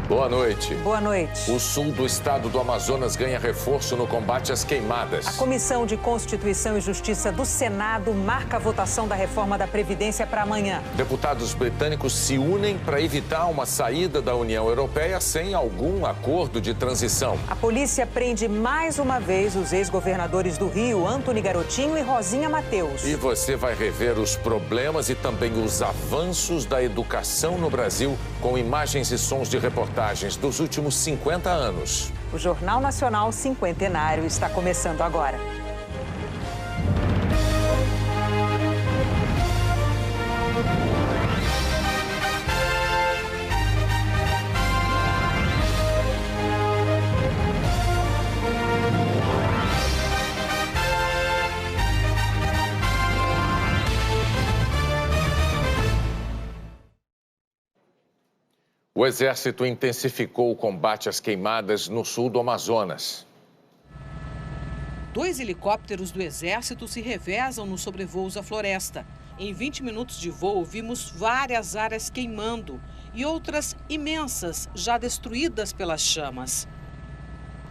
Boa noite. Boa noite. O sul do estado do Amazonas ganha reforço no combate às queimadas. A Comissão de Constituição e Justiça do Senado marca a votação da reforma da Previdência para amanhã. Deputados britânicos se unem para evitar uma saída da União Europeia sem algum acordo de transição. A polícia prende mais uma vez os ex-governadores do Rio, Antony Garotinho e Rosinha Mateus. E você vai rever os problemas e também os avanços da educação no Brasil com imagens e sons de reportagens dos últimos 50 anos. O Jornal Nacional Cinquentenário está começando agora. O Exército intensificou o combate às queimadas no sul do Amazonas. 2 helicópteros do Exército se revezam nos sobrevoos à floresta. Em 20 minutos de voo, vimos várias áreas queimando e outras imensas, já destruídas pelas chamas.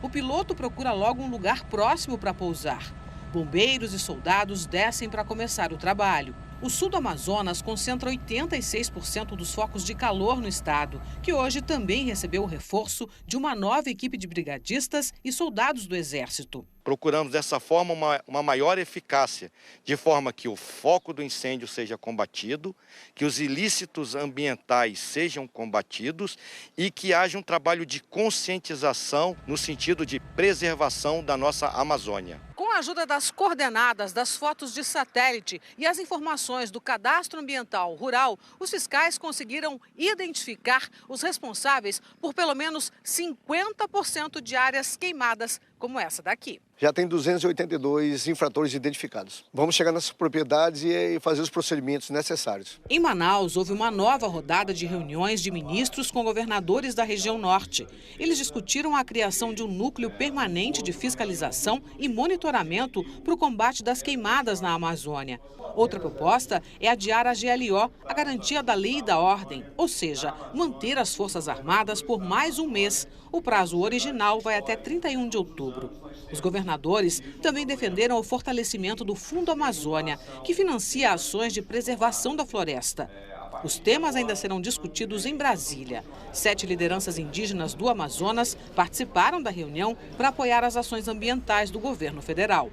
O piloto procura logo um lugar próximo para pousar. Bombeiros e soldados descem para começar o trabalho. O sul do Amazonas concentra 86% dos focos de calor no estado, que hoje também recebeu o reforço de uma nova equipe de brigadistas e soldados do Exército. Procuramos dessa forma uma maior eficácia, de forma que o foco do incêndio seja combatido, que os ilícitos ambientais sejam combatidos e que haja um trabalho de conscientização no sentido de preservação da nossa Amazônia. Com a ajuda das coordenadas, das fotos de satélite e as informações do Cadastro Ambiental Rural, os fiscais conseguiram identificar os responsáveis por pelo menos 50% de áreas queimadas, como essa daqui. Já tem 282 infratores identificados. Vamos chegar nessas propriedades e fazer os procedimentos necessários. Em Manaus, houve uma nova rodada de reuniões de ministros com governadores da região norte. Eles discutiram a criação de um núcleo permanente de fiscalização e monitoramento para o combate das queimadas na Amazônia. Outra proposta é adiar a GLO, a garantia da lei e da ordem, ou seja, manter as Forças Armadas por mais um mês. O prazo original vai até 31 de outubro. Os governadores também defenderam o fortalecimento do Fundo Amazônia, que financia ações de preservação da floresta. Os temas ainda serão discutidos em Brasília. 7 lideranças indígenas do Amazonas participaram da reunião para apoiar as ações ambientais do governo federal.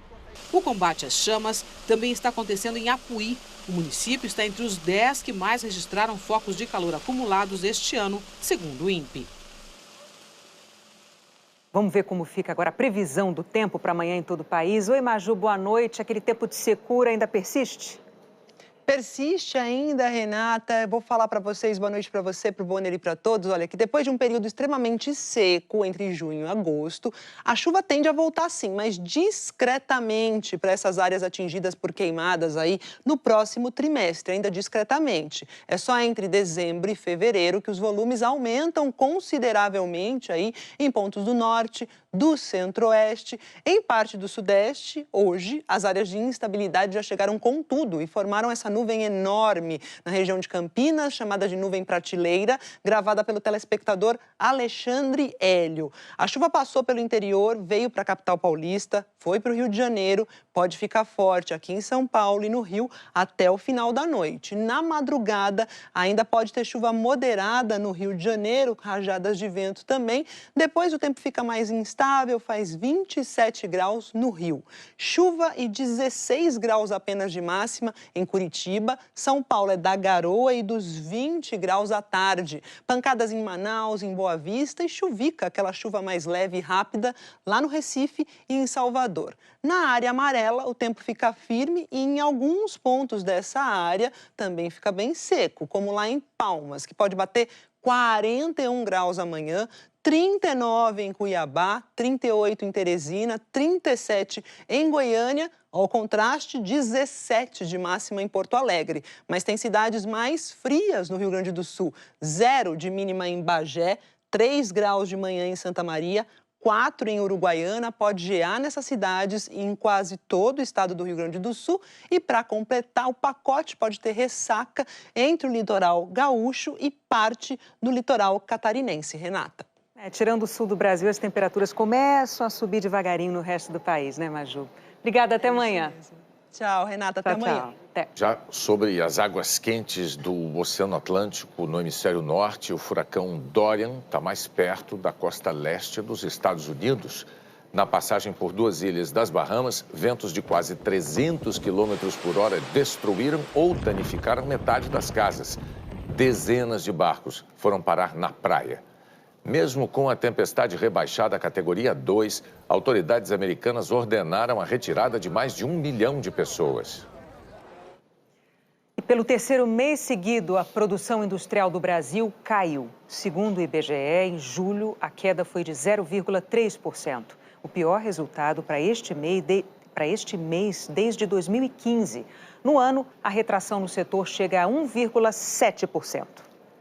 O combate às chamas também está acontecendo em Apuí. O município está entre os 10 que mais registraram focos de calor acumulados este ano, segundo o INPE. Vamos ver como fica agora a previsão do tempo para amanhã em todo o país. Oi, Maju, boa noite. Aquele tempo de secura ainda persiste? Persiste ainda, Renata. Vou falar para vocês, boa noite para você, para o Bonner e para todos. Olha, que depois de um período extremamente seco entre junho e agosto, a chuva tende a voltar sim, mas discretamente para essas áreas atingidas por queimadas aí no próximo trimestre, ainda discretamente. É só entre dezembro e fevereiro que os volumes aumentam consideravelmente aí em pontos do norte, do centro-oeste, em parte do sudeste. Hoje, as áreas de instabilidade já chegaram com tudo e formaram essa nuvem enorme na região de Campinas, chamada de nuvem prateleira, gravada pelo telespectador Alexandre Hélio. A chuva passou pelo interior, veio para a capital paulista, foi para o Rio de Janeiro, pode ficar forte aqui em São Paulo e no Rio até o final da noite. Na madrugada, ainda pode ter chuva moderada no Rio de Janeiro, rajadas de vento também. Depois o tempo fica mais instável, faz 27 graus no Rio. Chuva e 16 graus apenas de máxima em Curitiba. São Paulo é da garoa e dos 20 graus à tarde. Pancadas em Manaus, em Boa Vista e chuvica, aquela chuva mais leve e rápida lá no Recife e em Salvador. Na área amarela, o tempo fica firme e em alguns pontos dessa área também fica bem seco, como lá em Palmas, que pode bater 41 graus amanhã, 39 em Cuiabá, 38 em Teresina, 37 em Goiânia, ao contraste, 17 de máxima em Porto Alegre. Mas tem cidades mais frias no Rio Grande do Sul, 0 de mínima em Bagé, 3 graus de manhã em Santa Maria, 4 em Uruguaiana, pode gear nessas cidades e em quase todo o estado do Rio Grande do Sul. E para completar, o pacote pode ter ressaca entre o litoral gaúcho e parte do litoral catarinense. Renata. Tirando o sul do Brasil, as temperaturas começam a subir devagarinho no resto do país, né, Maju? Obrigada, até amanhã. Tchau, Renata, até amanhã. Tchau. Até. Já sobre as águas quentes do Oceano Atlântico, no hemisfério norte, o furacão Dorian está mais perto da costa leste dos Estados Unidos. Na passagem por duas ilhas das Bahamas, ventos de quase 300 quilômetros por hora destruíram ou danificaram metade das casas. Dezenas de barcos foram parar na praia. Mesmo com a tempestade rebaixada à categoria 2, autoridades americanas ordenaram a retirada de mais de 1 milhão de pessoas. E pelo terceiro mês seguido, a produção industrial do Brasil caiu. Segundo o IBGE, em julho, a queda foi de 0,3%. O pior resultado para este mês desde 2015. No ano, a retração no setor chega a 1,7%.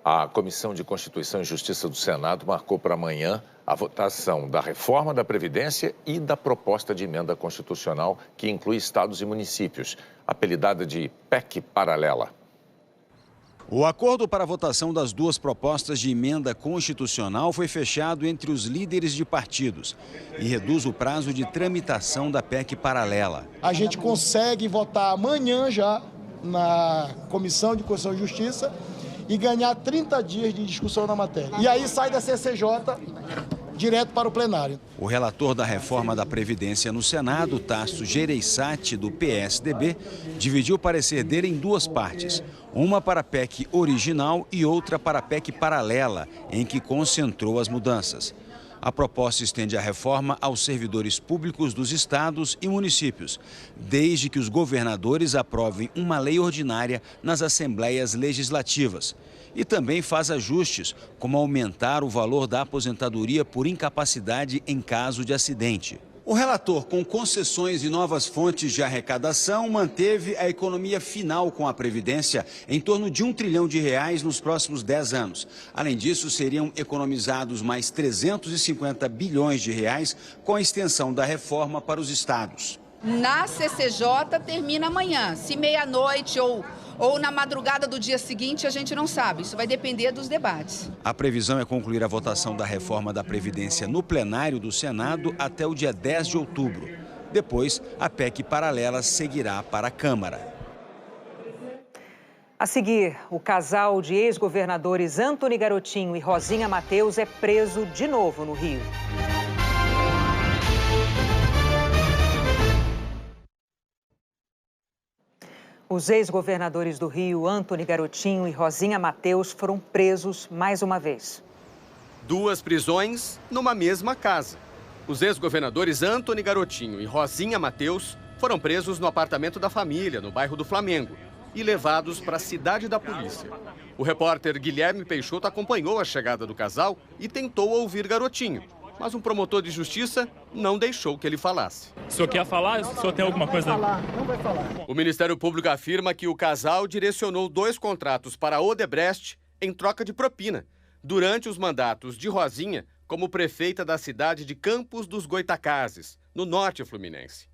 A Comissão de Constituição e Justiça do Senado marcou para amanhã a votação da reforma da Previdência e da proposta de emenda constitucional que inclui estados e municípios, apelidada de PEC paralela. O acordo para a votação das duas propostas de emenda constitucional foi fechado entre os líderes de partidos e reduz o prazo de tramitação da PEC paralela. A gente consegue votar amanhã já na Comissão de Constituição e Justiça e ganhar 30 dias de discussão na matéria. E aí sai da CCJ direto para o plenário. O relator da reforma da Previdência no Senado, Tasso Gereissati, do PSDB, dividiu o parecer dele em duas partes. Uma para a PEC original e outra para a PEC paralela, em que concentrou as mudanças. A proposta estende a reforma aos servidores públicos dos estados e municípios, desde que os governadores aprovem uma lei ordinária nas assembleias legislativas. E também faz ajustes, como aumentar o valor da aposentadoria por incapacidade em caso de acidente. O relator, com concessões e novas fontes de arrecadação, manteve a economia final com a Previdência em torno de R$1 trilhão nos próximos 10 anos. Além disso, seriam economizados mais 350 bilhões de reais com a extensão da reforma para os estados. Na CCJ termina amanhã, se meia-noite ou na madrugada do dia seguinte, a gente não sabe. Isso vai depender dos debates. A previsão é concluir a votação da reforma da Previdência no plenário do Senado até o dia 10 de outubro. Depois, a PEC paralela seguirá para a Câmara. A seguir, o casal de ex-governadores Antony Garotinho e Rosinha Matheus é preso de novo no Rio. Os ex-governadores do Rio, Antony Garotinho e Rosinha Matheus, foram presos mais uma vez. Duas prisões numa mesma casa. Os ex-governadores Antony Garotinho e Rosinha Matheus foram presos no apartamento da família, no bairro do Flamengo, e levados para a cidade da polícia. O repórter Guilherme Peixoto acompanhou a chegada do casal e tentou ouvir Garotinho, mas um promotor de justiça não deixou que ele falasse. O senhor quer falar? O senhor tem alguma coisa? Não vai falar. O Ministério Público afirma que o casal direcionou 2 contratos para a Odebrecht em troca de propina, durante os mandatos de Rosinha como prefeita da cidade de Campos dos Goitacazes, no norte fluminense.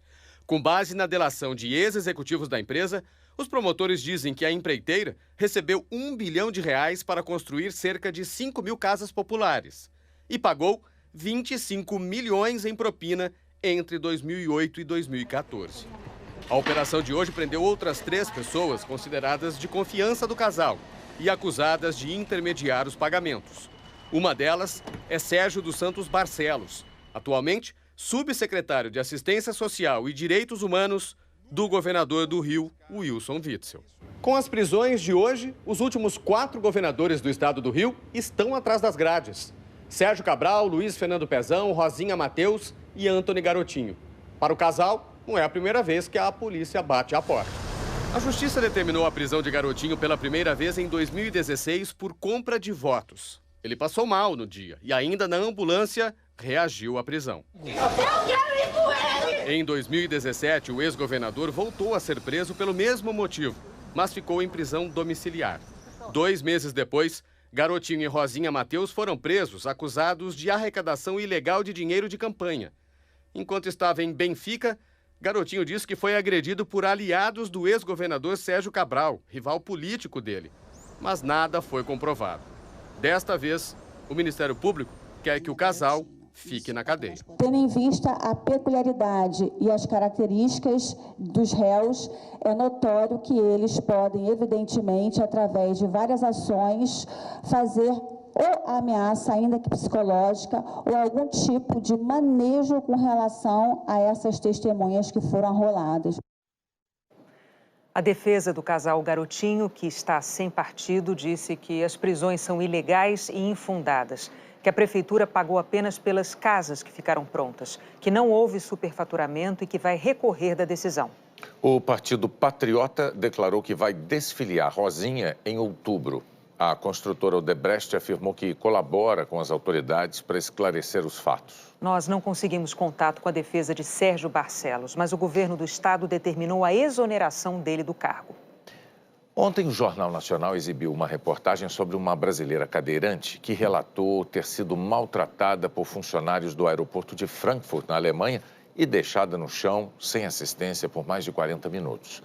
Com base na delação de ex-executivos da empresa, os promotores dizem que a empreiteira recebeu R$1 bilhão para construir cerca de 5 mil casas populares e pagou 25 milhões em propina entre 2008 e 2014. A operação de hoje prendeu outras 3 pessoas consideradas de confiança do casal e acusadas de intermediar os pagamentos. Uma delas é Sérgio dos Santos Barcelos, atualmente subsecretário de Assistência Social e Direitos Humanos do governador do Rio, Wilson Witzel. Com as prisões de hoje, os últimos 4 governadores do estado do Rio estão atrás das grades. Sérgio Cabral, Luiz Fernando Pezão, Rosinha Matheus e Antony Garotinho. Para o casal, não é a primeira vez que a polícia bate à porta. A justiça determinou a prisão de Garotinho pela primeira vez em 2016 por compra de votos. Ele passou mal no dia e ainda na ambulância reagiu à prisão. Em 2017, o ex-governador voltou a ser preso pelo mesmo motivo, mas ficou em prisão domiciliar. 2 meses depois, Garotinho e Rosinha Mateus foram presos, acusados de arrecadação ilegal de dinheiro de campanha. Enquanto estava em Benfica, Garotinho disse que foi agredido por aliados do ex-governador Sérgio Cabral, rival político dele. Mas nada foi comprovado. Desta vez, o Ministério Público quer que o casal fique na cadeia. Tendo em vista a peculiaridade e as características dos réus, é notório que eles podem, evidentemente, através de várias ações, fazer ou ameaça, ainda que psicológica, ou algum tipo de manejo com relação a essas testemunhas que foram arroladas. A defesa do casal Garotinho, que está sem partido, disse que as prisões são ilegais e infundadas, que a prefeitura pagou apenas pelas casas que ficaram prontas, que não houve superfaturamento e que vai recorrer da decisão. O Partido Patriota declarou que vai desfiliar Rosinha em outubro. A construtora Odebrecht afirmou que colabora com as autoridades para esclarecer os fatos. Nós não conseguimos contato com a defesa de Sérgio Barcelos, mas o governo do estado determinou a exoneração dele do cargo. Ontem, o Jornal Nacional exibiu uma reportagem sobre uma brasileira cadeirante que relatou ter sido maltratada por funcionários do aeroporto de Frankfurt, na Alemanha, e deixada no chão sem assistência por mais de 40 minutos.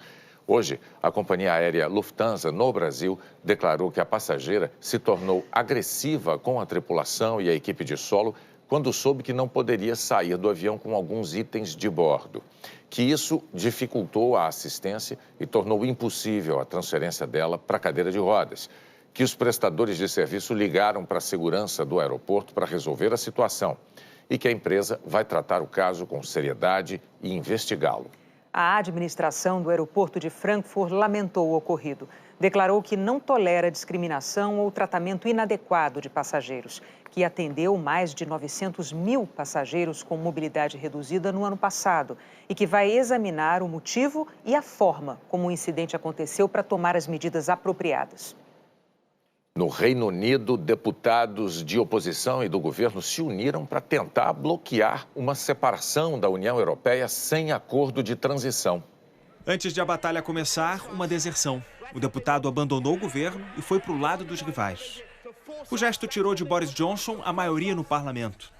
Hoje, a companhia aérea Lufthansa, no Brasil, declarou que a passageira se tornou agressiva com a tripulação e a equipe de solo quando soube que não poderia sair do avião com alguns itens de bordo. Que isso dificultou a assistência e tornou impossível a transferência dela para a cadeira de rodas. Que os prestadores de serviço ligaram para a segurança do aeroporto para resolver a situação. E que a empresa vai tratar o caso com seriedade e investigá-lo. A administração do aeroporto de Frankfurt lamentou o ocorrido. Declarou que não tolera discriminação ou tratamento inadequado de passageiros, que atendeu mais de 900 mil passageiros com mobilidade reduzida no ano passado e que vai examinar o motivo e a forma como o incidente aconteceu para tomar as medidas apropriadas. No Reino Unido, deputados de oposição e do governo se uniram para tentar bloquear uma separação da União Europeia sem acordo de transição. Antes de a batalha começar, uma deserção. O deputado abandonou o governo e foi para o lado dos rivais. O gesto tirou de Boris Johnson a maioria no parlamento.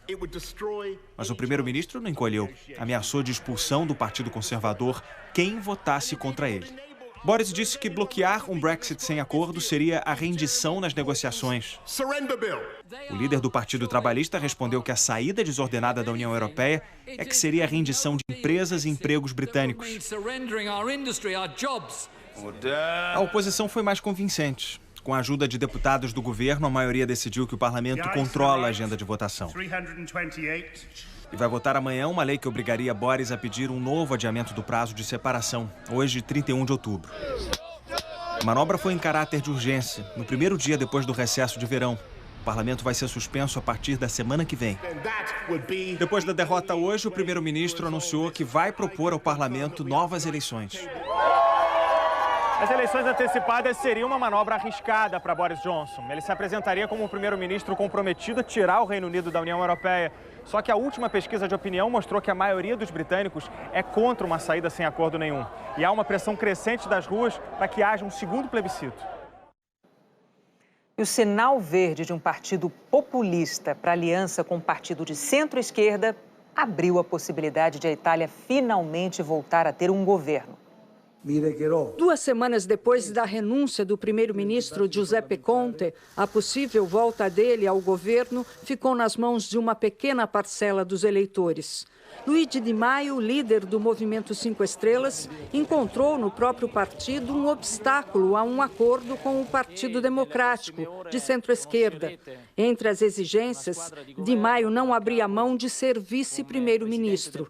Mas o primeiro-ministro não encolheu. Ameaçou de expulsão do Partido Conservador quem votasse contra ele. Boris disse que bloquear um Brexit sem acordo seria a rendição nas negociações. O líder do Partido Trabalhista respondeu que a saída desordenada da União Europeia é que seria a rendição de empresas e empregos britânicos. A oposição foi mais convincente. Com a ajuda de deputados do governo, a maioria decidiu que o parlamento controla a agenda de votação. E vai votar amanhã uma lei que obrigaria Boris a pedir um novo adiamento do prazo de separação, hoje, 31 de outubro. A manobra foi em caráter de urgência, no primeiro dia depois do recesso de verão. O parlamento vai ser suspenso a partir da semana que vem. Depois da derrota hoje, o primeiro-ministro anunciou que vai propor ao parlamento novas eleições. As eleições antecipadas seriam uma manobra arriscada para Boris Johnson. Ele se apresentaria como um primeiro-ministro comprometido a tirar o Reino Unido da União Europeia. Só que a última pesquisa de opinião mostrou que a maioria dos britânicos é contra uma saída sem acordo nenhum. E há uma pressão crescente das ruas para que haja um segundo plebiscito. E o sinal verde de um partido populista para aliança com um partido de centro-esquerda abriu a possibilidade de a Itália finalmente voltar a ter um governo. 2 semanas depois da renúncia do primeiro-ministro Giuseppe Conte, a possível volta dele ao governo ficou nas mãos de uma pequena parcela dos eleitores. Luigi Di Maio, líder do Movimento 5 Estrelas, encontrou no próprio partido um obstáculo a um acordo com o Partido Democrático, de centro-esquerda. Entre as exigências, Di Maio não abria mão de ser vice-primeiro-ministro.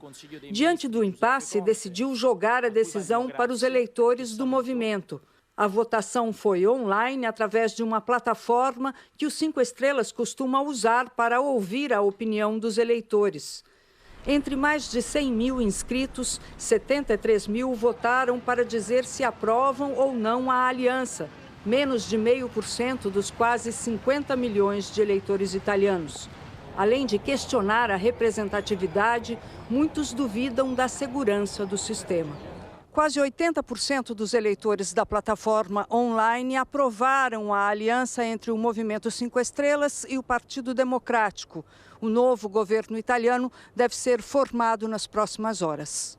Diante do impasse, decidiu jogar a decisão para os eleitores do movimento. A votação foi online através de uma plataforma que os 5 Estrelas costuma usar para ouvir a opinião dos eleitores. Entre mais de 100 mil inscritos, 73 mil votaram para dizer se aprovam ou não a aliança, menos de 0,5% dos quase 50 milhões de eleitores italianos. Além de questionar a representatividade, muitos duvidam da segurança do sistema. Quase 80% dos eleitores da plataforma online aprovaram a aliança entre o Movimento 5 Estrelas e o Partido Democrático. O novo governo italiano deve ser formado nas próximas horas.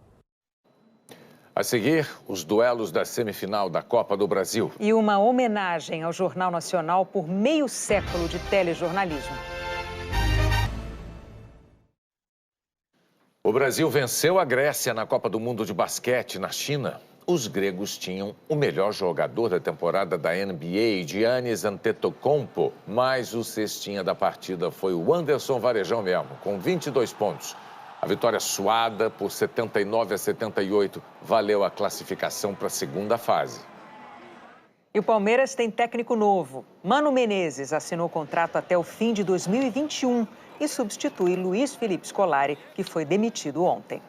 A seguir, os duelos da semifinal da Copa do Brasil. E uma homenagem ao Jornal Nacional por meio século de telejornalismo. O Brasil venceu a Grécia na Copa do Mundo de Basquete na China. Os gregos tinham o melhor jogador da temporada da NBA, Giannis Antetokounmpo, mas o cestinha da partida foi o Anderson Varejão mesmo, com 22 pontos. A vitória suada por 79-78 valeu a classificação para a segunda fase. E o Palmeiras tem técnico novo. Mano Menezes assinou contrato até o fim de 2021 e substitui Luiz Felipe Scolari, que foi demitido ontem.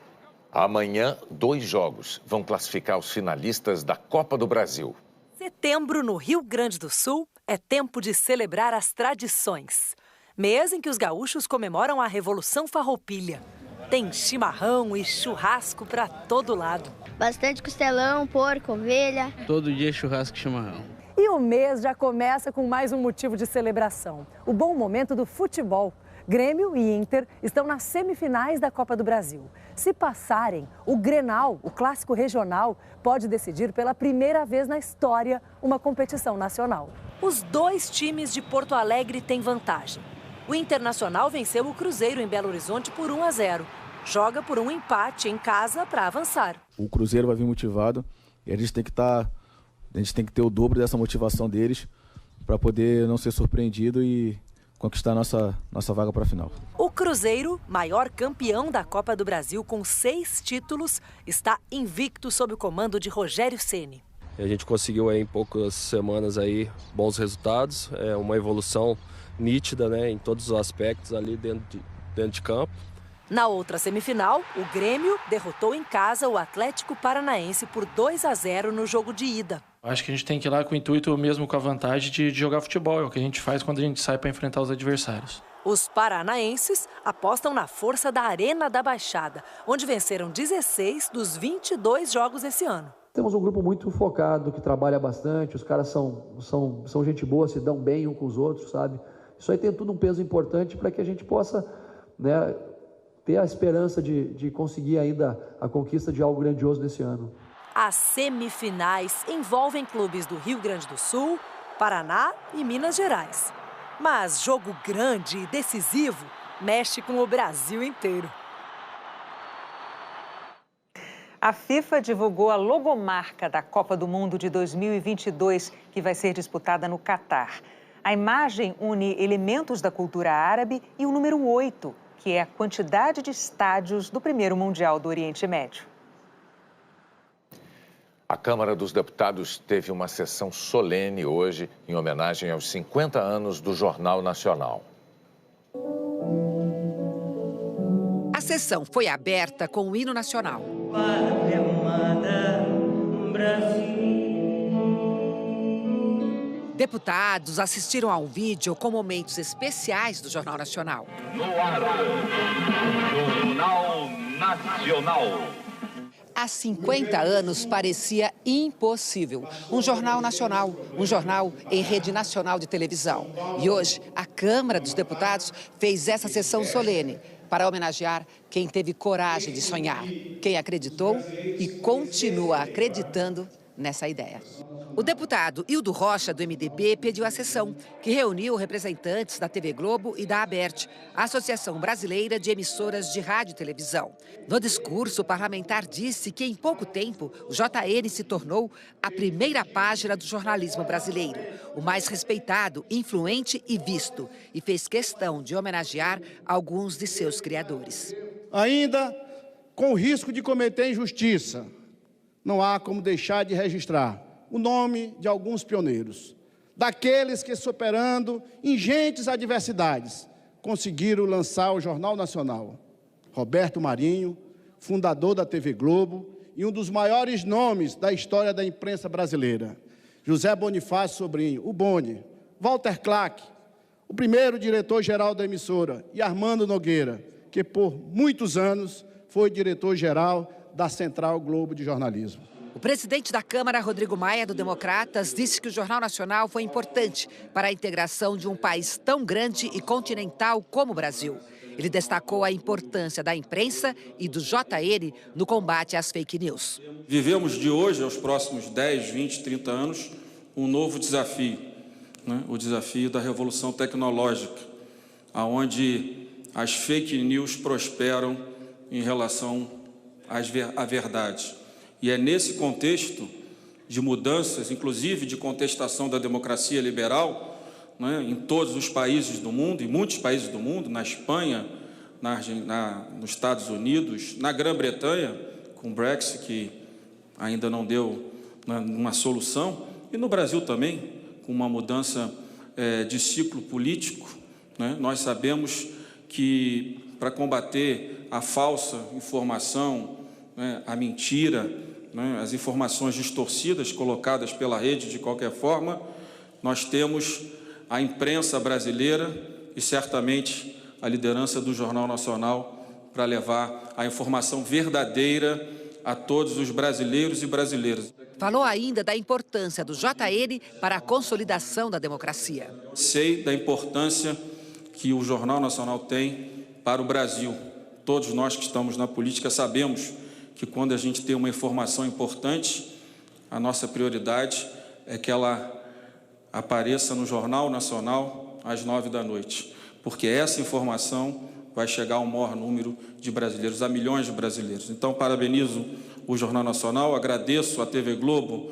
Amanhã, 2 jogos vão classificar os finalistas da Copa do Brasil. Setembro, no Rio Grande do Sul, é tempo de celebrar as tradições. Mês em que os gaúchos comemoram a Revolução Farroupilha. Tem chimarrão e churrasco para todo lado. Bastante costelão, porco, ovelha. Todo dia churrasco e chimarrão. E o mês já começa com mais um motivo de celebração. O bom momento do futebol. Grêmio e Inter estão nas semifinais da Copa do Brasil. Se passarem, o Grenal, o clássico regional, pode decidir pela primeira vez na história uma competição nacional. Os 2 times de Porto Alegre têm vantagem. O Internacional venceu o Cruzeiro em Belo Horizonte por 1-0. Joga por um empate em casa para avançar. O Cruzeiro vai vir motivado e a gente tem que ter o dobro dessa motivação deles para poder não ser surpreendido e conquistar nossa vaga para a final. O Cruzeiro, maior campeão da Copa do Brasil com 6 títulos, está invicto sob o comando de Rogério Ceni. A gente conseguiu aí, em poucas semanas aí, bons resultados, uma evolução nítida, né, em todos os aspectos ali dentro de campo. Na outra semifinal, o Grêmio derrotou em casa o Atlético Paranaense por 2-0 no jogo de ida. Acho que a gente tem que ir lá com o intuito, mesmo com a vantagem de jogar futebol. É o que a gente faz quando a gente sai para enfrentar os adversários. Os paranaenses apostam na força da Arena da Baixada, onde venceram 16 dos 22 jogos esse ano. Temos um grupo muito focado, que trabalha bastante, os caras são gente boa, se dão bem um com os outros, sabe? Isso aí tem tudo um peso importante para que a gente possa, né, ter a esperança de conseguir ainda a conquista de algo grandioso nesse ano. As semifinais envolvem clubes do Rio Grande do Sul, Paraná e Minas Gerais. Mas jogo grande e decisivo mexe com o Brasil inteiro. A FIFA divulgou a logomarca da Copa do Mundo de 2022, que vai ser disputada no Catar. A imagem une elementos da cultura árabe e o número 8, que é a quantidade de estádios do primeiro Mundial do Oriente Médio. A Câmara dos Deputados teve uma sessão solene hoje em homenagem aos 50 anos do Jornal Nacional. A sessão foi aberta com o hino nacional. Pátria amada, Brasil. Deputados assistiram a um vídeo com momentos especiais do Jornal Nacional. No ar, Jornal Nacional. Há 50 anos parecia impossível. Um jornal nacional, um jornal em rede nacional de televisão. E hoje, a Câmara dos Deputados fez essa sessão solene para homenagear quem teve coragem de sonhar, quem acreditou e continua acreditando nessa ideia. O deputado Hildo Rocha, do MDB, pediu a sessão, que reuniu representantes da TV Globo e da ABERT, a Associação Brasileira de Emissoras de Rádio e Televisão. No discurso, o parlamentar disse que, em pouco tempo, o JN se tornou a primeira página do jornalismo brasileiro, o mais respeitado, influente e visto, e fez questão de homenagear alguns de seus criadores. Ainda com o risco de cometer injustiça, não há como deixar de registrar o nome de alguns pioneiros, daqueles que, superando ingentes adversidades, conseguiram lançar o Jornal Nacional. Roberto Marinho, fundador da TV Globo e um dos maiores nomes da história da imprensa brasileira. José Bonifácio Sobrinho, o Boni, Walter Clark, o primeiro diretor-geral da emissora, e Armando Nogueira, que por muitos anos foi diretor-geral da Central Globo de Jornalismo. O presidente da Câmara, Rodrigo Maia, do Democratas, disse que o Jornal Nacional foi importante para a integração de um país tão grande e continental como o Brasil. Ele destacou a importância da imprensa e do JN no combate às fake news. Vivemos de hoje aos próximos 10, 20, 30 anos um novo desafio, o desafio da revolução tecnológica, onde as fake news prosperam em relação à verdade. E é nesse contexto de mudanças, inclusive de contestação da democracia liberal, em todos os países do mundo, em muitos países do mundo, na Espanha, nos Estados Unidos, na Grã-Bretanha, com o Brexit, que ainda não deu uma solução, e no Brasil também, com uma mudança de ciclo político. Nós sabemos que, para combater a falsa informação, a mentira, as informações distorcidas colocadas pela rede de qualquer forma, nós temos a imprensa brasileira e certamente a liderança do Jornal Nacional para levar a informação verdadeira a todos os brasileiros e brasileiras. Falou ainda da importância do JN para a consolidação da democracia. Sei da importância que o Jornal Nacional tem para o Brasil. Todos nós que estamos na política sabemos que quando a gente tem uma informação importante, a nossa prioridade é que ela apareça no Jornal Nacional às 9 da noite, porque essa informação vai chegar ao maior número de brasileiros, a milhões de brasileiros. Então, parabenizo o Jornal Nacional, agradeço à TV Globo,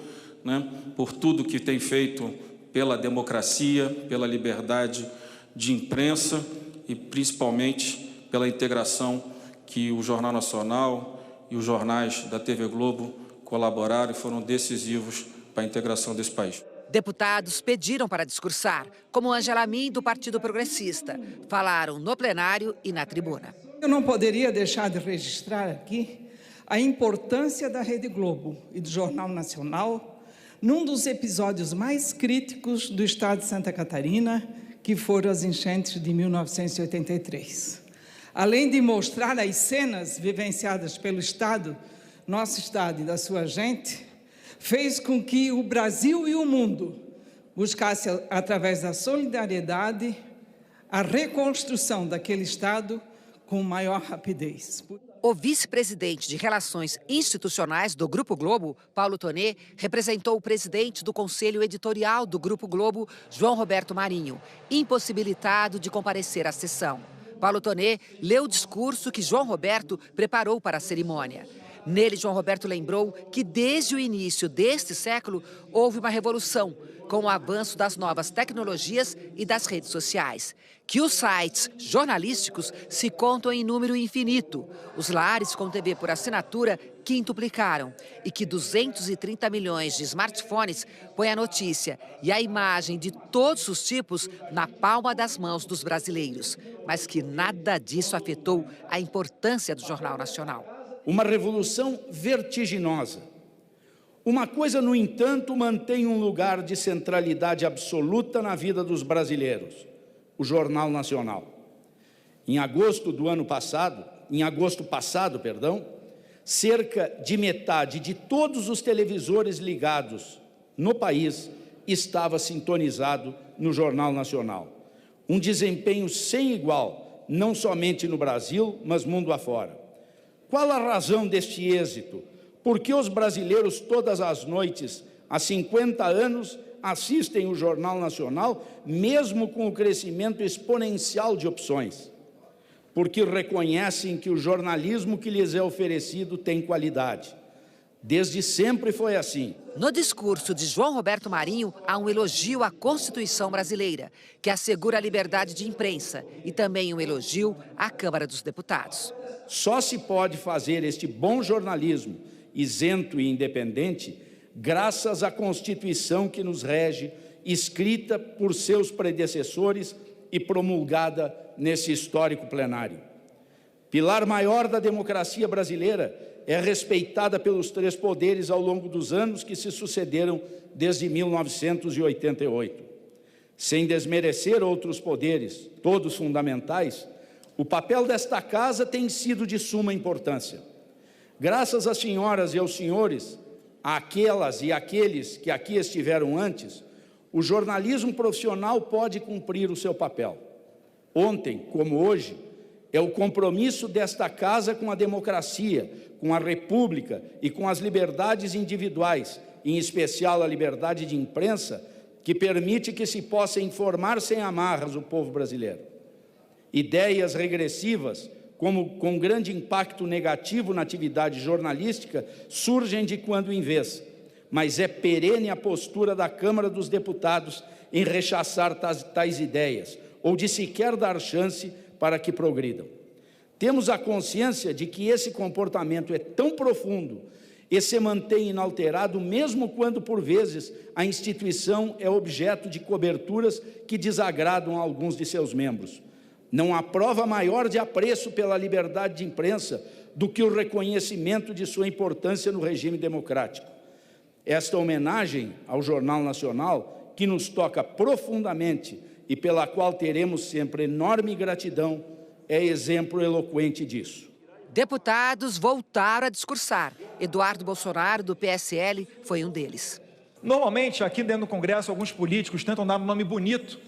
por tudo que tem feito pela democracia, pela liberdade de imprensa e, principalmente, pela integração que o Jornal Nacional e os jornais da TV Globo colaboraram e foram decisivos para a integração desse país. Deputados pediram para discursar, como Ângela Amin, do Partido Progressista. Falaram no plenário e na tribuna. Eu não poderia deixar de registrar aqui a importância da Rede Globo e do Jornal Nacional num dos episódios mais críticos do estado de Santa Catarina, que foram as enchentes de 1983. Além de mostrar as cenas vivenciadas pelo Estado, nosso Estado e da sua gente, fez com que o Brasil e o mundo buscassem, através da solidariedade, a reconstrução daquele Estado com maior rapidez. O vice-presidente de Relações Institucionais do Grupo Globo, Paulo Tonet, representou o presidente do Conselho Editorial do Grupo Globo, João Roberto Marinho, impossibilitado de comparecer à sessão. Paulo Tonet leu o discurso que João Roberto preparou para a cerimônia. Nele, João Roberto lembrou que desde o início deste século houve uma revolução com o avanço das novas tecnologias e das redes sociais. Que os sites jornalísticos se contam em número infinito. Os lares com TV por assinatura quintuplicaram. E que 230 milhões de smartphones põem a notícia e a imagem de todos os tipos na palma das mãos dos brasileiros. Mas que nada disso afetou a importância do Jornal Nacional. Uma revolução vertiginosa. Uma coisa, no entanto, mantém um lugar de centralidade absoluta na vida dos brasileiros: o Jornal Nacional. Em agosto passado, cerca de metade de todos os televisores ligados no país estava sintonizado no Jornal Nacional. Um desempenho sem igual, não somente no Brasil, mas mundo afora. Qual a razão deste êxito? Por que os brasileiros, todas as noites, há 50 anos, assistem o Jornal Nacional, mesmo com o crescimento exponencial de opções? Porque reconhecem que o jornalismo que lhes é oferecido tem qualidade. Desde sempre foi assim. No discurso de João Roberto Marinho, há um elogio à Constituição brasileira, que assegura a liberdade de imprensa, e também um elogio à Câmara dos Deputados. Só se pode fazer este bom jornalismo, isento e independente, graças à Constituição que nos rege, escrita por seus predecessores e promulgada nesse histórico plenário. Pilar maior da democracia brasileira, é respeitada pelos três poderes ao longo dos anos que se sucederam desde 1988. Sem desmerecer outros poderes, todos fundamentais, o papel desta casa tem sido de suma importância. Graças às senhoras e aos senhores àquelas e àqueles que aqui estiveram antes, o jornalismo profissional pode cumprir o seu papel. Ontem, como hoje, é o compromisso desta casa com a democracia, com a república e com as liberdades individuais, em especial a liberdade de imprensa, que permite que se possa informar sem amarras o povo brasileiro. Ideias regressivas, como com grande impacto negativo na atividade jornalística, surgem de quando em vez, mas é perene a postura da Câmara dos Deputados em rechaçar tais ideias, ou de sequer dar chance para que progridam. Temos a consciência de que esse comportamento é tão profundo e se mantém inalterado, mesmo quando, por vezes, a instituição é objeto de coberturas que desagradam a alguns de seus membros. Não há prova maior de apreço pela liberdade de imprensa do que o reconhecimento de sua importância no regime democrático. Esta homenagem ao Jornal Nacional, que nos toca profundamente e pela qual teremos sempre enorme gratidão, é exemplo eloquente disso. Deputados voltaram a discursar. Eduardo Bolsonaro, do PSL, foi um deles. Normalmente, aqui dentro do Congresso, alguns políticos tentam dar um nome bonito,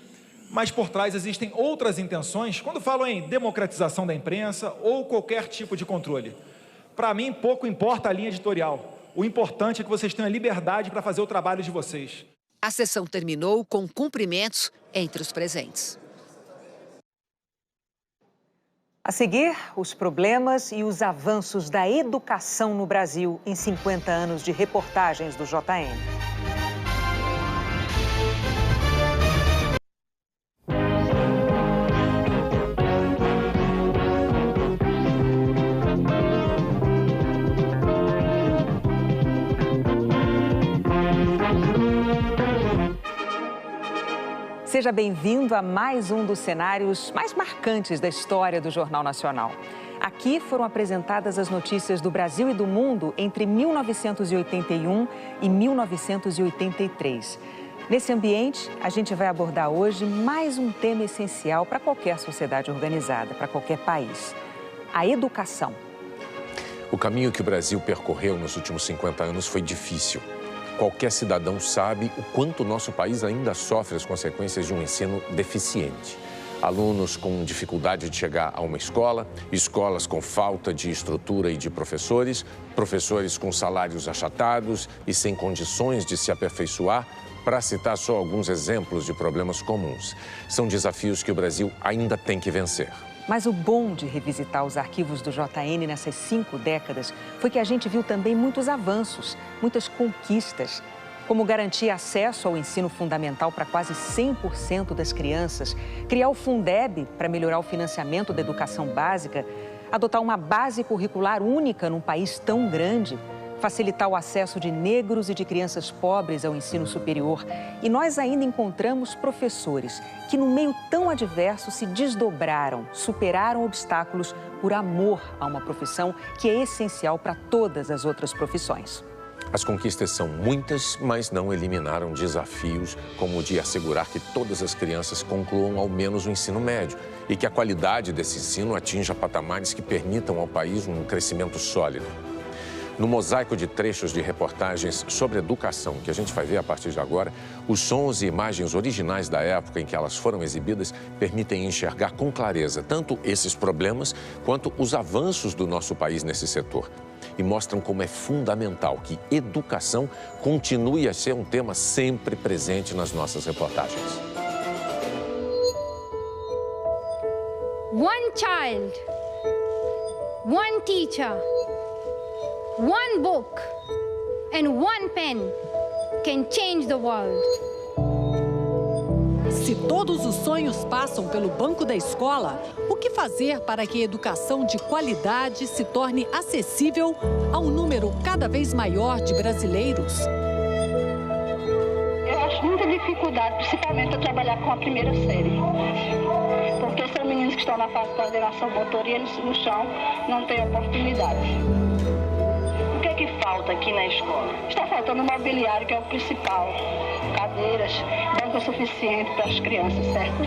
mas por trás existem outras intenções quando falam em democratização da imprensa ou qualquer tipo de controle. Para mim, pouco importa a linha editorial. O importante é que vocês tenham a liberdade para fazer o trabalho de vocês. A sessão terminou com cumprimentos entre os presentes. A seguir, os problemas e os avanços da educação no Brasil em 50 anos de reportagens do JN. Seja bem-vindo a mais um dos cenários mais marcantes da história do Jornal Nacional. Aqui foram apresentadas as notícias do Brasil e do mundo entre 1981 e 1983. Nesse ambiente, a gente vai abordar hoje mais um tema essencial para qualquer sociedade organizada, para qualquer país: a educação. O caminho que o Brasil percorreu nos últimos 50 anos foi difícil. Qualquer cidadão sabe o quanto o nosso país ainda sofre as consequências de um ensino deficiente. Alunos com dificuldade de chegar a uma escola, escolas com falta de estrutura e de professores, professores com salários achatados e sem condições de se aperfeiçoar, para citar só alguns exemplos de problemas comuns. São desafios que o Brasil ainda tem que vencer. Mas o bom de revisitar os arquivos do JN nessas 5 décadas foi que a gente viu também muitos avanços, muitas conquistas, como garantir acesso ao ensino fundamental para quase 100% das crianças, criar o Fundeb para melhorar o financiamento da educação básica, adotar uma base curricular única num país tão grande, facilitar o acesso de negros e de crianças pobres ao ensino superior. E nós ainda encontramos professores que, no meio tão adverso, se desdobraram, superaram obstáculos por amor a uma profissão que é essencial para todas as outras profissões. As conquistas são muitas, mas não eliminaram desafios como o de assegurar que todas as crianças concluam ao menos o ensino médio e que a qualidade desse ensino atinja patamares que permitam ao país um crescimento sólido. No mosaico de trechos de reportagens sobre educação que a gente vai ver a partir de agora, os sons e imagens originais da época em que elas foram exibidas permitem enxergar com clareza tanto esses problemas quanto os avanços do nosso país nesse setor. E mostram como é fundamental que educação continue a ser um tema sempre presente nas nossas reportagens. One child, one teacher, one book and one pen can change the world. Se todos os sonhos passam pelo banco da escola, o que fazer para que a educação de qualidade se torne acessível a um número cada vez maior de brasileiros? Eu acho muita dificuldade, principalmente a trabalhar com a primeira série. Porque são meninos que estão na fase de coordenação motora e eles no chão não têm oportunidade. O que é que falta aqui na escola? Está faltando mobiliário, que é o principal. Cadeiras, banco suficiente para as crianças, certo?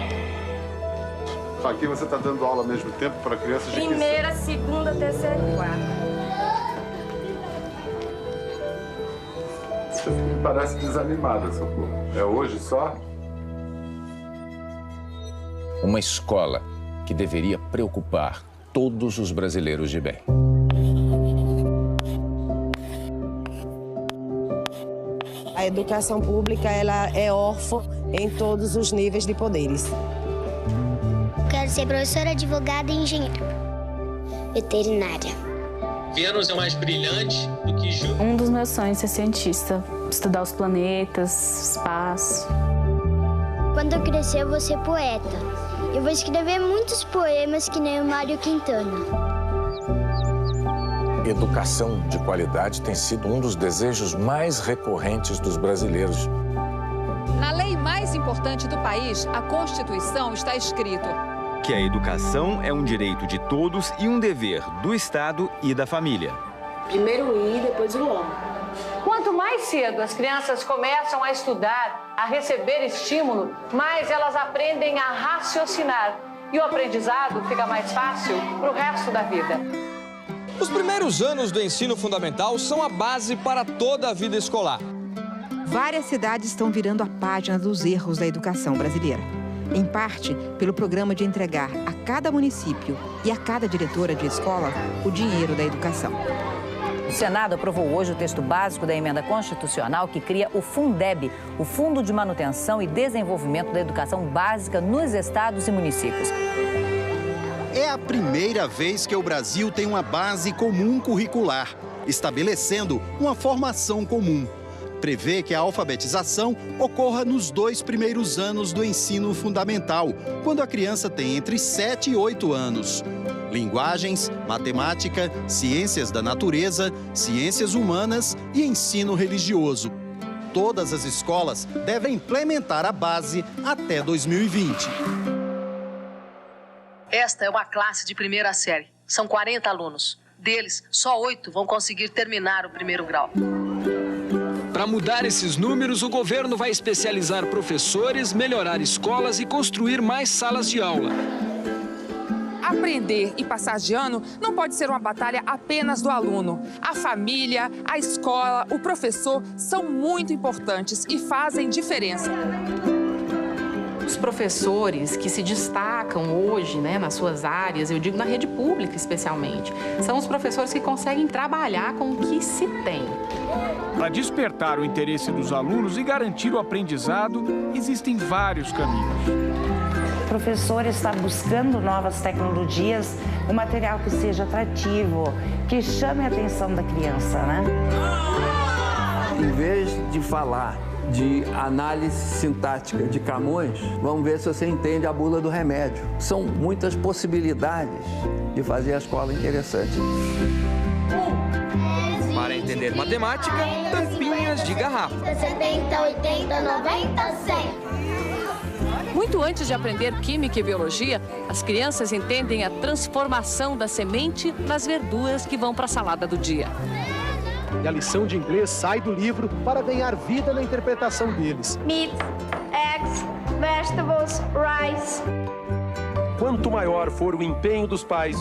Aqui você está dando aula ao mesmo tempo para crianças de primeira, segunda, terceira e quarta. parece desanimada, Socorro. É hoje só? Uma escola que deveria preocupar todos os brasileiros de bem. A educação pública ela é órfã em todos os níveis de poderes. Quero ser professora, advogada e engenheira. Veterinária. Vênus é mais brilhante do que Júpiter. Um dos meus sonhos é ser cientista, estudar os planetas, espaço. Quando eu crescer, eu vou ser poeta. Eu vou escrever muitos poemas que nem o Mário Quintana. Educação de qualidade tem sido um dos desejos mais recorrentes dos brasileiros. Na lei mais importante do país, a Constituição, está escrito que a educação é um direito de todos e um dever do Estado e da família. Primeiro o I, depois o LOM. Quanto mais cedo as crianças começam a estudar, a receber estímulo, mais elas aprendem a raciocinar. E o aprendizado fica mais fácil para o resto da vida. Os primeiros anos do ensino fundamental são a base para toda a vida escolar. Várias cidades estão virando a página dos erros da educação brasileira. Em parte, pelo programa de entregar a cada município e a cada diretora de escola o dinheiro da educação. O Senado aprovou hoje o texto básico da emenda constitucional que cria o Fundeb, o Fundo de Manutenção e Desenvolvimento da Educação Básica nos estados e municípios. É a primeira vez que o Brasil tem uma base comum curricular, estabelecendo uma formação comum. Prevê que a alfabetização ocorra nos 2 primeiros anos do ensino fundamental, quando a criança tem entre 7 e 8 anos. Linguagens, matemática, ciências da natureza, ciências humanas e ensino religioso. Todas as escolas devem implementar a base até 2020. Esta é uma classe de primeira série. São 40 alunos. Deles, só 8 vão conseguir terminar o primeiro grau. Para mudar esses números, o governo vai especializar professores, melhorar escolas e construir mais salas de aula. Aprender e passar de ano não pode ser uma batalha apenas do aluno. A família, a escola, o professor são muito importantes e fazem diferença. Os professores que se destacam hoje, nas suas áreas, eu digo na rede pública especialmente, são os professores que conseguem trabalhar com o que se tem. Para despertar o interesse dos alunos e garantir o aprendizado, existem vários caminhos. O professor está buscando novas tecnologias, um material que seja atrativo, que chame a atenção da criança, Em vez de falar de análise sintática de Camões, vamos ver se você entende a bula do remédio. São muitas possibilidades de fazer a escola interessante. Para entender matemática, tampinhas de garrafa. 70, 80, 90, 100. Muito antes de aprender química e biologia, as crianças entendem a transformação da semente nas verduras que vão para a salada do dia. E a lição de inglês sai do livro para ganhar vida na interpretação deles. Meat, eggs, vegetables, rice. Quanto maior for o empenho dos pais,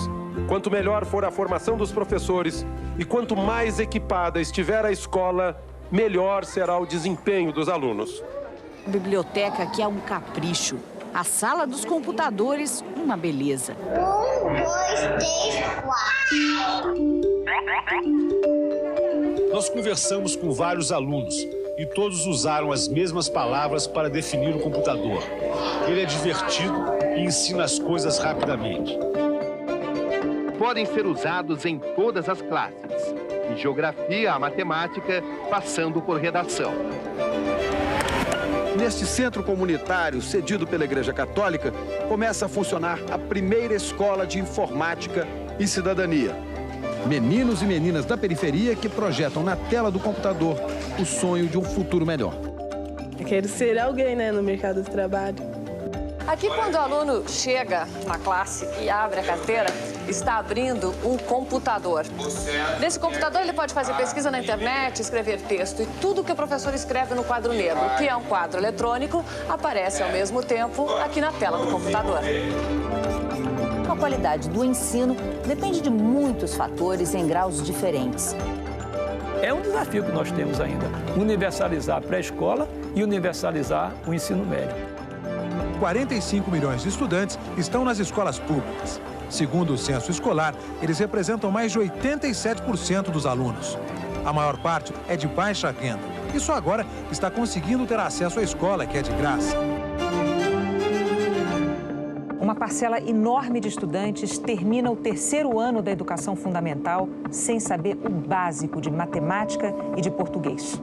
quanto melhor for a formação dos professores e quanto mais equipada estiver a escola, melhor será o desempenho dos alunos. A biblioteca aqui é um capricho. A sala dos computadores, uma beleza. 1, 2, 3, 4. Nós conversamos com vários alunos e todos usaram as mesmas palavras para definir o computador. Ele é divertido e ensina as coisas rapidamente. Podem ser usados em todas as classes, de geografia a matemática, passando por redação. Neste centro comunitário, cedido pela Igreja Católica, começa a funcionar a primeira escola de informática e cidadania. Meninos e meninas da periferia que projetam na tela do computador o sonho de um futuro melhor. Eu quero ser alguém, no mercado de trabalho. Aqui, quando o aluno chega na classe e abre a carteira, está abrindo um computador. Nesse computador, ele pode fazer pesquisa na internet, escrever texto. E tudo que o professor escreve no quadro negro, que é um quadro eletrônico, aparece ao mesmo tempo aqui na tela do computador. A qualidade do ensino depende de muitos fatores em graus diferentes. É um desafio que nós temos ainda, universalizar a pré-escola e universalizar o ensino médio. 45 milhões de estudantes estão nas escolas públicas. Segundo o censo escolar, eles representam mais de 87% dos alunos. A maior parte é de baixa renda e só agora está conseguindo ter acesso à escola, que é de graça. Uma parcela enorme de estudantes termina o terceiro ano da educação fundamental sem saber o básico de matemática e de português.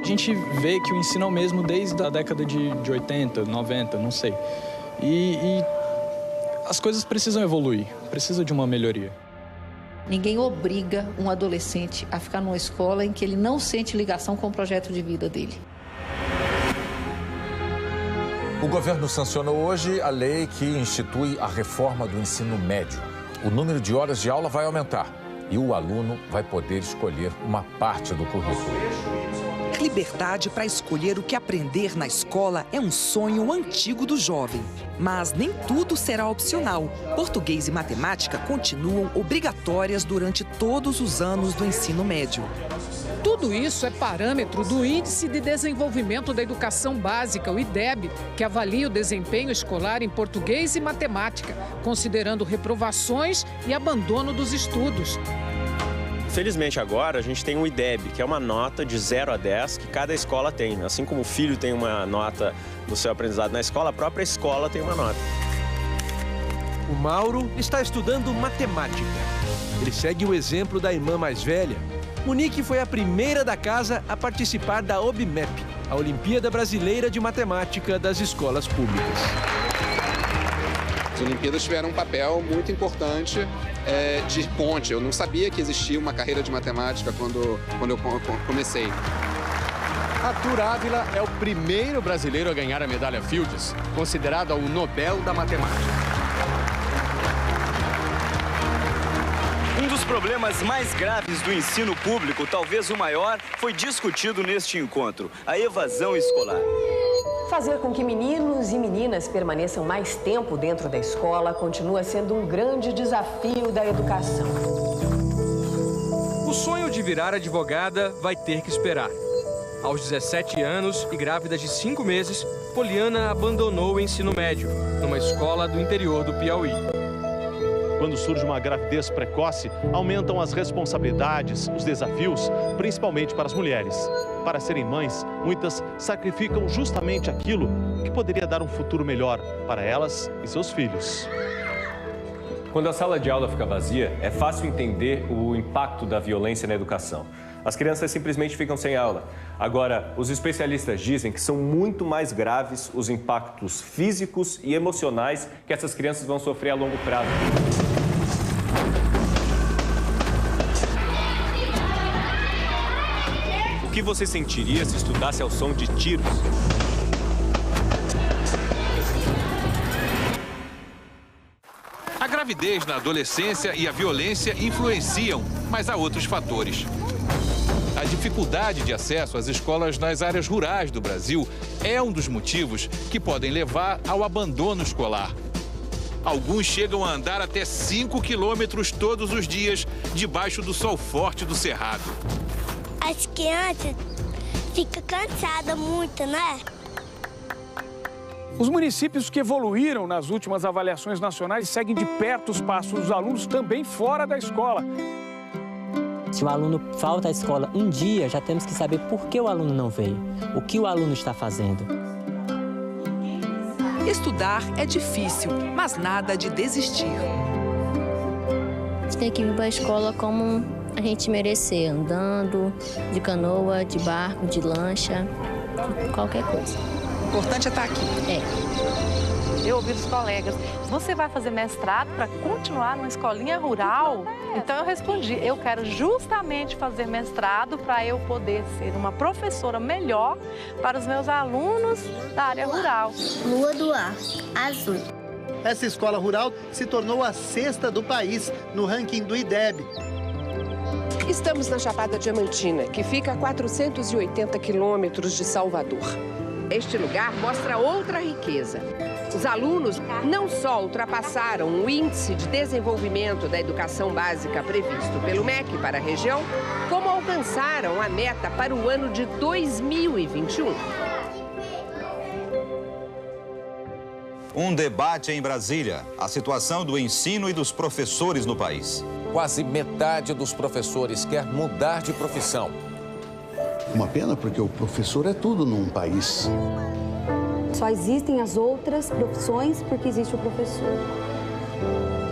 A gente vê que o ensino é o mesmo desde a década de 80, 90, não sei. E as coisas precisam evoluir, precisa de uma melhoria. Ninguém obriga um adolescente a ficar numa escola em que ele não sente ligação com o projeto de vida dele. O governo sancionou hoje a lei que institui a reforma do ensino médio. O número de horas de aula vai aumentar e o aluno vai poder escolher uma parte do currículo. Liberdade para escolher o que aprender na escola é um sonho antigo do jovem. Mas nem tudo será opcional. Português e matemática continuam obrigatórias durante todos os anos do ensino médio. Tudo isso é parâmetro do Índice de Desenvolvimento da Educação Básica, o IDEB, que avalia o desempenho escolar em português e matemática, considerando reprovações e abandono dos estudos. Felizmente agora a gente tem o IDEB, que é uma nota de 0 a 10 que cada escola tem. Assim como o filho tem uma nota do seu aprendizado na escola, a própria escola tem uma nota. O Mauro está estudando matemática. Ele segue o exemplo da irmã mais velha. Monique foi a primeira da casa a participar da OBMEP, a Olimpíada Brasileira de Matemática das Escolas Públicas. As Olimpíadas tiveram um papel muito importante de ponte. Eu não sabia que existia uma carreira de matemática quando eu comecei. Arthur Ávila é o primeiro brasileiro a ganhar a medalha Fields, considerado o Nobel da Matemática. Um dos problemas mais graves do ensino público, talvez o maior, foi discutido neste encontro: a evasão escolar. Fazer com que meninos e meninas permaneçam mais tempo dentro da escola continua sendo um grande desafio da educação. O sonho de virar advogada vai ter que esperar. Aos 17 anos e grávida de 5 meses, Poliana abandonou o ensino médio, numa escola do interior do Piauí. Quando surge uma gravidez precoce, aumentam as responsabilidades, os desafios, principalmente para as mulheres. Para serem mães, muitas sacrificam justamente aquilo que poderia dar um futuro melhor para elas e seus filhos. Quando a sala de aula fica vazia, é fácil entender o impacto da violência na educação. As crianças simplesmente ficam sem aula. Agora, os especialistas dizem que são muito mais graves os impactos físicos e emocionais que essas crianças vão sofrer a longo prazo. O que você sentiria se estudasse ao som de tiros? A gravidez na adolescência e a violência influenciam, mas há outros fatores. A dificuldade de acesso às escolas nas áreas rurais do Brasil é um dos motivos que podem levar ao abandono escolar. Alguns chegam a andar até 5 quilômetros todos os dias, debaixo do sol forte do cerrado. As crianças ficam cansadas muito, né? Os municípios que evoluíram nas últimas avaliações nacionais seguem de perto os passos dos alunos também fora da escola. Se o aluno falta à escola um dia, já temos que saber por que o aluno não veio, o que o aluno está fazendo. Estudar é difícil, mas nada de desistir. A gente tem que vir para a escola como a gente merecer, andando, de canoa, de barco, de lancha, qualquer coisa. O importante é estar aqui. Eu ouvi dos colegas, você vai fazer mestrado para continuar numa escolinha rural? Então eu respondi, eu quero justamente fazer mestrado para eu poder ser uma professora melhor para os meus alunos da área rural. Lua do ar, azul. Essa escola rural se tornou a 6ª do país no ranking do IDEB. Estamos na Chapada Diamantina, que fica a 480 quilômetros de Salvador. Este lugar mostra outra riqueza. Os alunos não só ultrapassaram o índice de desenvolvimento da educação básica previsto pelo MEC para a região, como alcançaram a meta para o ano de 2021. Um debate em Brasília, a situação do ensino e dos professores no país. Quase metade dos professores quer mudar de profissão. Uma pena, porque o professor é tudo num país. Só existem as outras profissões porque existe o professor.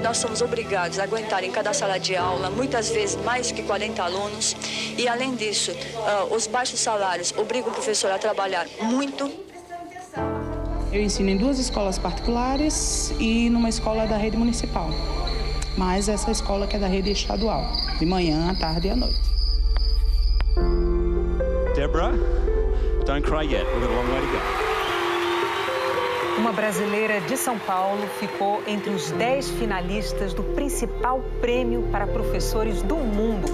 Nós somos obrigados a aguentar em cada sala de aula, muitas vezes mais que 40 alunos. E, além disso, os baixos salários obrigam o professor a trabalhar muito. Eu ensino em 2 escolas particulares e numa escola da rede municipal. Mas essa escola que é da rede estadual, de manhã, à tarde e à noite. Deborah, don't cry yet. We've got a long way to go. Uma brasileira de São Paulo ficou entre os 10 finalistas do principal prêmio para professores do mundo.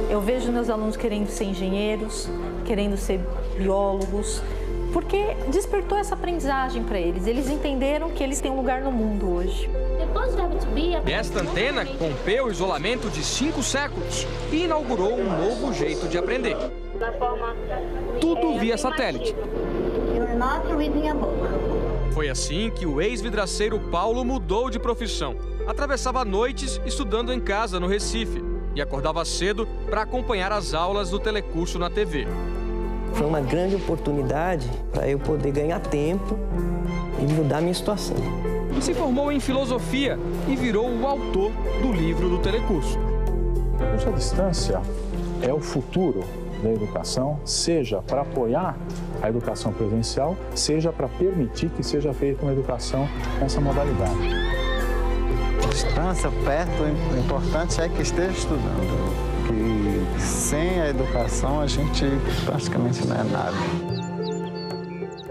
Eu vejo meus alunos querendo ser engenheiros, querendo ser biólogos, porque despertou essa aprendizagem para eles. Eles entenderam que eles têm um lugar no mundo hoje. Esta antena rompeu o isolamento de 5 séculos e inaugurou um novo jeito de aprender. Tudo via satélite. Foi assim que o ex-vidraceiro Paulo mudou de profissão. Atravessava noites estudando em casa no Recife e acordava cedo para acompanhar as aulas do telecurso na TV. Foi uma grande oportunidade para eu poder ganhar tempo e mudar minha situação. Se formou em filosofia e virou o autor do livro do telecurso. O curso à distância é o futuro da educação, seja para apoiar a educação presencial, seja para permitir que seja feita uma educação nessa modalidade. Distância, perto, o importante é que esteja estudando. Que sem a educação a gente praticamente não é nada.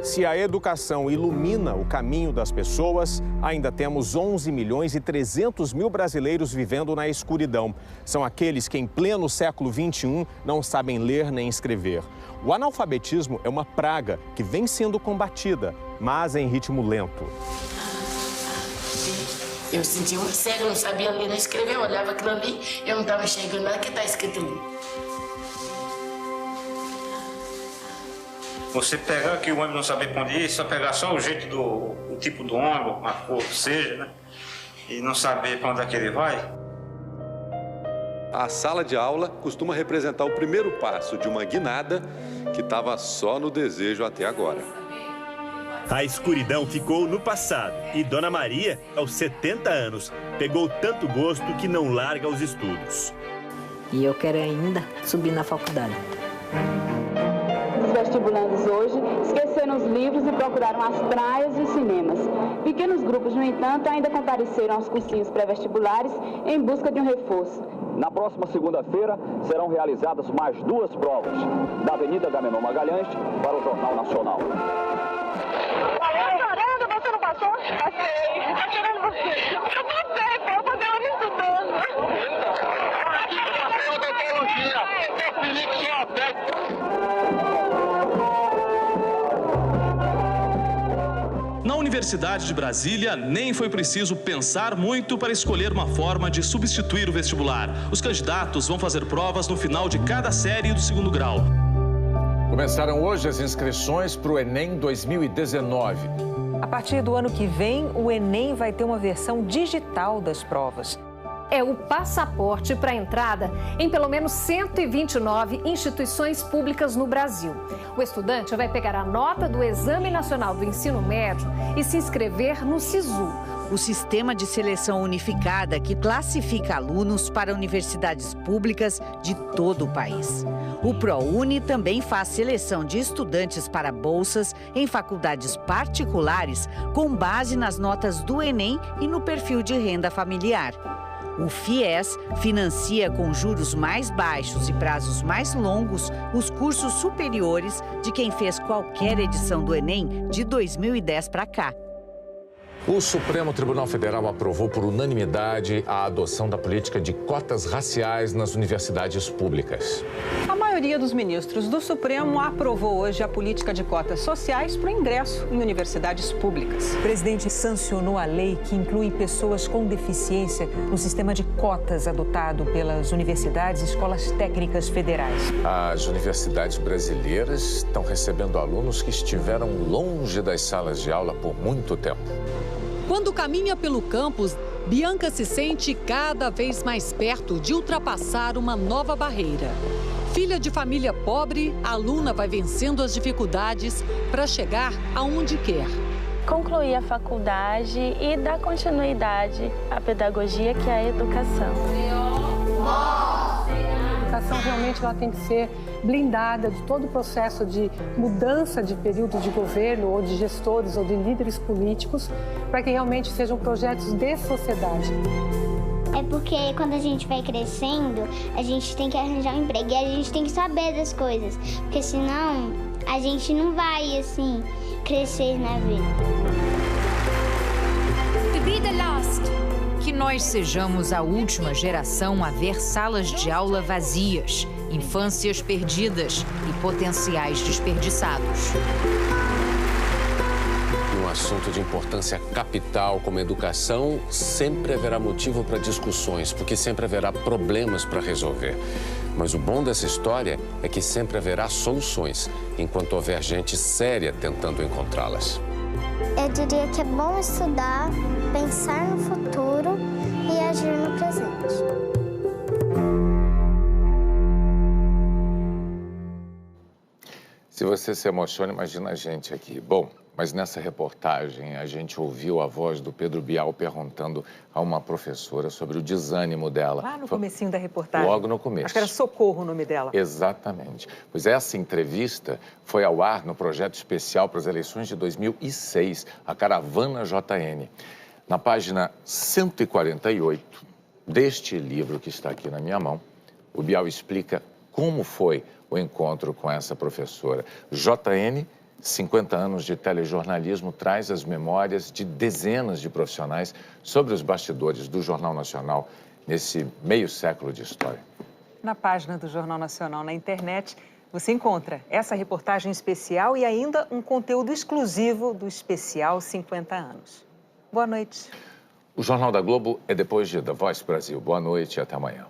Se a educação ilumina o caminho das pessoas, ainda temos 11 milhões e 300 mil brasileiros vivendo na escuridão. São aqueles que, em pleno século XXI, não sabem ler nem escrever. O analfabetismo é uma praga que vem sendo combatida, mas em ritmo lento. Eu sentia uma cega, eu não sabia ler nem escrever, eu olhava aquilo ali, eu não estava enxergando nada que está escrito ali. Você pegar aqui o ônibus não saber para onde ir, só pegar só o jeito do tipo do ônibus, a cor que seja, né? E não saber para onde é que ele vai. A sala de aula costuma representar o primeiro passo de uma guinada que estava só no desejo até agora. A escuridão ficou no passado e Dona Maria, aos 70 anos, pegou tanto gosto que não larga os estudos. E eu quero ainda subir na faculdade. Os vestibulandos hoje esqueceram os livros e procuraram as praias e os cinemas. Pequenos grupos, no entanto, ainda compareceram aos cursinhos pré-vestibulares em busca de um reforço. Na próxima segunda-feira serão realizadas mais 2 provas, da Avenida Agamenon Magalhães para o Jornal Nacional. Você não passou? Passei. Tá querendo você? Eu passei, pô. Eu passei hoje estudando. Passei odontologia. Seu Felipe Na Universidade de Brasília, nem foi preciso pensar muito para escolher uma forma de substituir o vestibular. Os candidatos vão fazer provas no final de cada série do 2º grau. Começaram hoje as inscrições para o Enem 2019. A partir do ano que vem, o Enem vai ter uma versão digital das provas. É o passaporte para entrada em pelo menos 129 instituições públicas no Brasil. O estudante vai pegar a nota do Exame Nacional do Ensino Médio e se inscrever no SISU. O sistema de seleção unificada que classifica alunos para universidades públicas de todo o país. O ProUni também faz seleção de estudantes para bolsas em faculdades particulares com base nas notas do Enem e no perfil de renda familiar. O FIES financia com juros mais baixos e prazos mais longos os cursos superiores de quem fez qualquer edição do Enem de 2010 para cá. O Supremo Tribunal Federal aprovou por unanimidade a adoção da política de cotas raciais nas universidades públicas. A maioria dos ministros do Supremo aprovou hoje a política de cotas sociais para o ingresso em universidades públicas. O presidente sancionou a lei que inclui pessoas com deficiência no sistema de cotas adotado pelas universidades e escolas técnicas federais. As universidades brasileiras estão recebendo alunos que estiveram longe das salas de aula por muito tempo. Quando caminha pelo campus, Bianca se sente cada vez mais perto de ultrapassar uma nova barreira. Filha de família pobre, a aluna vai vencendo as dificuldades para chegar aonde quer. Concluir a faculdade e dar continuidade à pedagogia, que é a educação. A educação realmente ela tem que ser blindada de todo o processo de mudança de período de governo ou de gestores ou de líderes políticos, para que realmente sejam projetos de sociedade. É porque quando a gente vai crescendo, a gente tem que arranjar um emprego e a gente tem que saber das coisas, porque senão a gente não vai, assim, crescer na vida. To be the last. Que nós sejamos a última geração a ver salas de aula vazias, infâncias perdidas e potenciais desperdiçados. Um assunto de importância capital como a educação, sempre haverá motivo para discussões, porque sempre haverá problemas para resolver. Mas o bom dessa história é que sempre haverá soluções, enquanto houver gente séria tentando encontrá-las. Eu diria que é bom estudar, pensar no futuro e agir no presente. Se você se emociona, imagina a gente aqui. Bom, mas nessa reportagem a gente ouviu a voz do Pedro Bial perguntando a uma professora sobre o desânimo dela. Lá no comecinho da reportagem. Logo no começo. Acho que era Socorro o nome dela. Exatamente. Pois essa entrevista foi ao ar no projeto especial para as eleições de 2006, a Caravana JN. Na página 148 deste livro que está aqui na minha mão, o Bial explica como foi o encontro com essa professora. JN, 50 anos de telejornalismo, traz as memórias de dezenas de profissionais sobre os bastidores do Jornal Nacional nesse meio século de história. Na página do Jornal Nacional na internet, você encontra essa reportagem especial e ainda um conteúdo exclusivo do especial 50 anos. Boa noite. O Jornal da Globo é depois de The Voice Brasil. Boa noite e até amanhã.